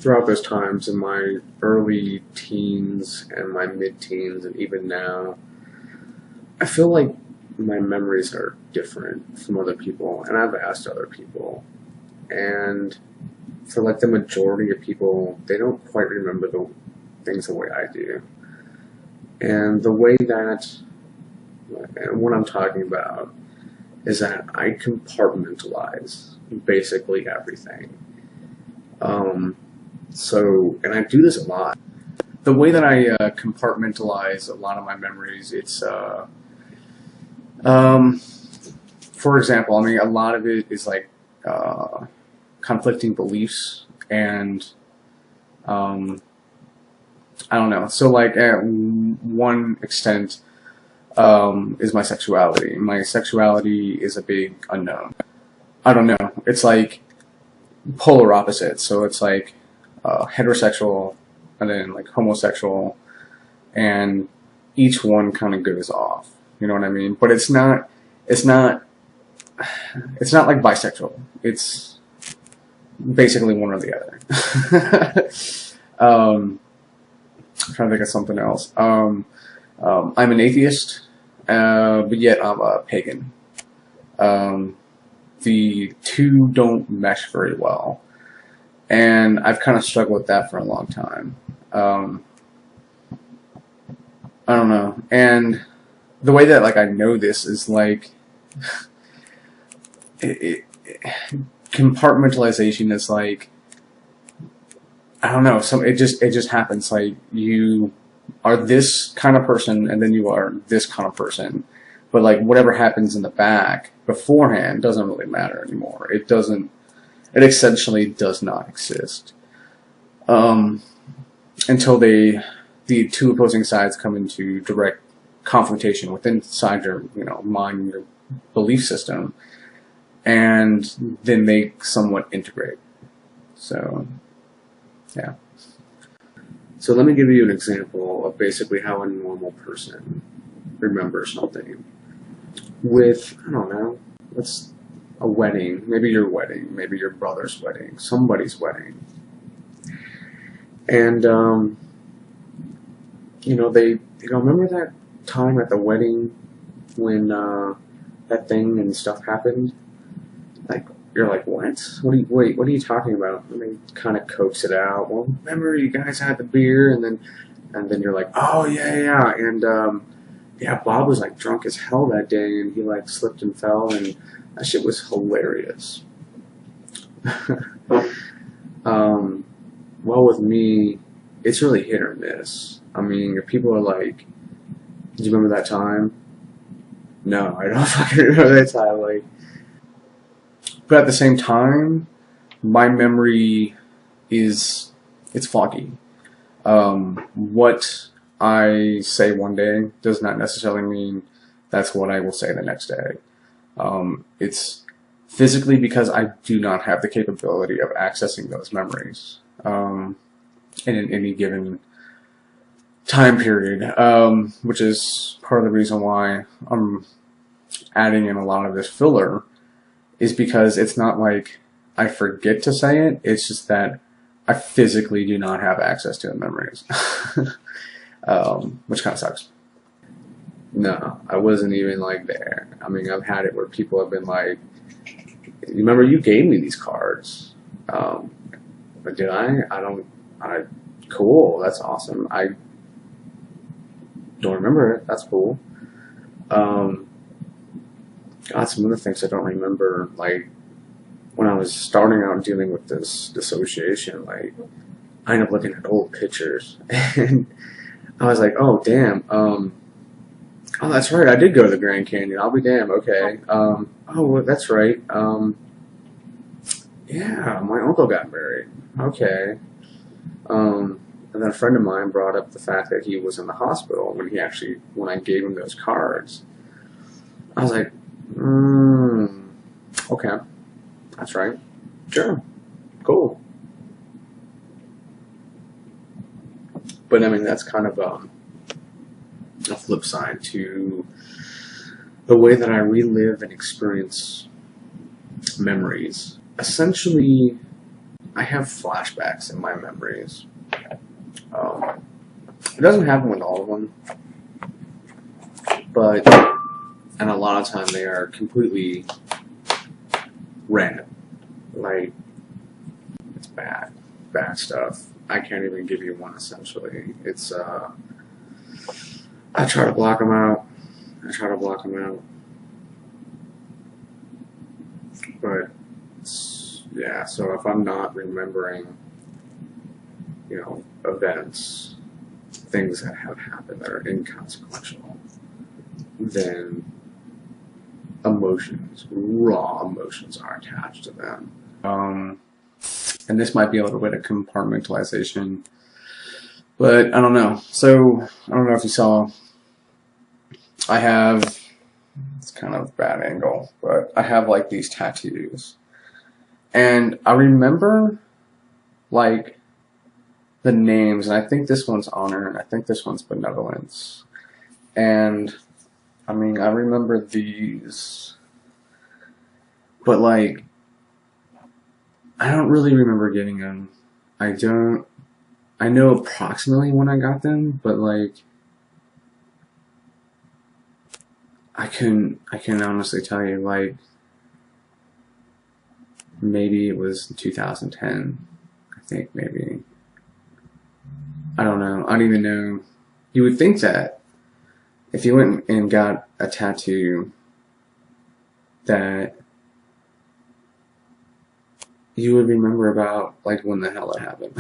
throughout those times in my early teens and my mid-teens and even now, I feel like my memories are different from other people, and I've asked other people, and for like the majority of people, they don't quite remember the things the way I do. And the way that, and what I'm talking about, is that I compartmentalize basically everything. And I do this a lot. The way that I compartmentalize a lot of my memories, it's, for example, I mean, a lot of it is like conflicting beliefs, and I don't know. So like at one extent is my sexuality. My sexuality is a big unknown. I don't know. It's like polar opposites. So it's like heterosexual and then like homosexual, and each one kind of goes off. You know what I mean? But it's not like bisexual. It's basically one or the other. I'm trying to think of something else. I'm an atheist, but yet I'm a pagan. The two don't mesh very well, and I've kind of struggled with that for a long time. I don't know, and the way that like I know this is like compartmentalization is like, I don't know, it just happens. Like you are this kind of person, and then you are this kind of person, but like whatever happens in the back beforehand doesn't really matter anymore. It essentially does not exist until the two opposing sides come into direct confrontation inside your mind, your belief system, and then they somewhat integrate. So yeah. So let me give you an example of basically how a normal person remembers something. With, I don't know, what's a wedding, maybe your wedding, maybe your brother's wedding, somebody's wedding. And, they remember that time at the wedding when that thing and stuff happened? Like, you're like, what? What are you talking about? And they kind of coax it out. Well, remember you guys had the beer, and then you're like, oh yeah, and yeah, Bob was like drunk as hell that day, and he like slipped and fell, and that shit was hilarious. Well, with me, it's really hit or miss. I mean, if people are like, "Did you remember that time?" No, I don't fucking remember that time. Like, but at the same time, my memory it's foggy. What I say one day does not necessarily mean that's what I will say the next day. It's physically because I do not have the capability of accessing those memories in any given time period, which is part of the reason why I'm adding in a lot of this filler, is because it's not like I forget to say it, it's just that I physically do not have access to the memories. Which kind of sucks. No, I wasn't even like there. I mean, I've had it where people have been like, remember you gave me these cards. But did I? Cool, that's awesome. I don't remember it, that's cool. God, some of the things I don't remember, like, when I was starting out dealing with this dissociation, like, I ended up looking at old pictures, and I was like, oh, damn, oh, that's right, I did go to the Grand Canyon, I'll be damned, okay, oh, well, that's right, yeah, my uncle got married, okay, and then a friend of mine brought up the fact that he was in the hospital when I gave him those cards. I was like, okay, that's right, sure, cool. But I mean, that's kind of a flip side to the way that I relive and experience memories. Essentially, I have flashbacks in my memories. It doesn't happen with all of them, but and a lot of time they are completely random. Like, it's bad stuff. I can't even give you one essentially. It's I try to block them out. But yeah, so if I'm not remembering, events, things that have happened that are inconsequential, then emotions, raw emotions are attached to them. And this might be a little bit of compartmentalization, but I don't know. So I don't know if you saw, I have, it's kind of a bad angle, but I have like these tattoos. And I remember like the names, and I think this one's honor, and I think this one's benevolence. And I mean, I remember these, but like, I don't really remember getting them. I know approximately when I got them, but like, I can honestly tell you, like, maybe it was 2010. I think maybe. I don't know. I don't even know. You would think that if you went and got a tattoo, that you would remember about like when the hell it happened.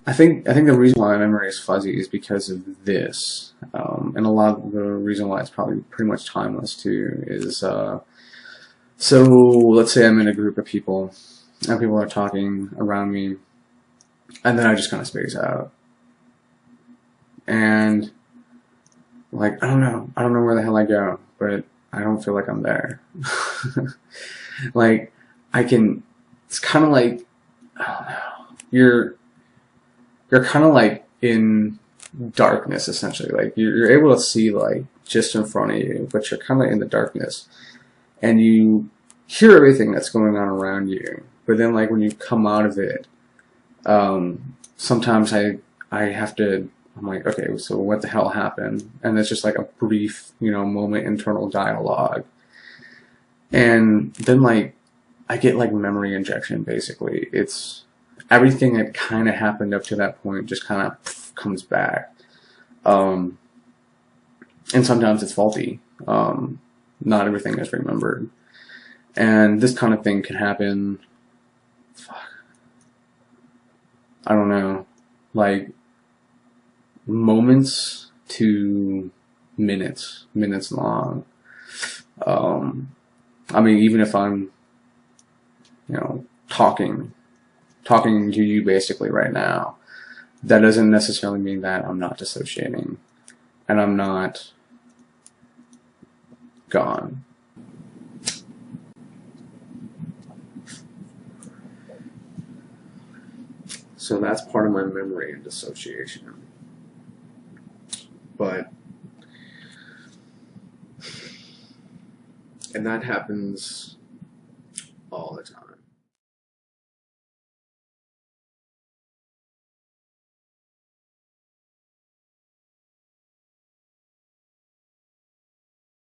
I think the reason why my memory is fuzzy is because of this, and a lot of the reason why it's probably pretty much timeless too is so let's say I'm in a group of people and people are talking around me, and then I just kind of space out, and like I don't know where the hell I go, but I don't feel like I'm there. Like it's kind of like, I don't know, you're kind of like in darkness essentially. Like you're able to see like just in front of you, but you're kind of in the darkness, and you hear everything that's going on around you. But then like when you come out of it, sometimes I have to. I'm like, okay, so what the hell happened? And it's just like a brief, moment internal dialogue. And then like I get like memory injection basically. It's everything that kind of happened up to that point just kind of comes back. And sometimes it's faulty. Not everything is remembered. And this kind of thing can happen, I don't know, like moments to minutes long. I mean, even if I'm, talking to you basically right now, that doesn't necessarily mean that I'm not dissociating and I'm not gone. So that's part of my memory and dissociation. And that happens all the time.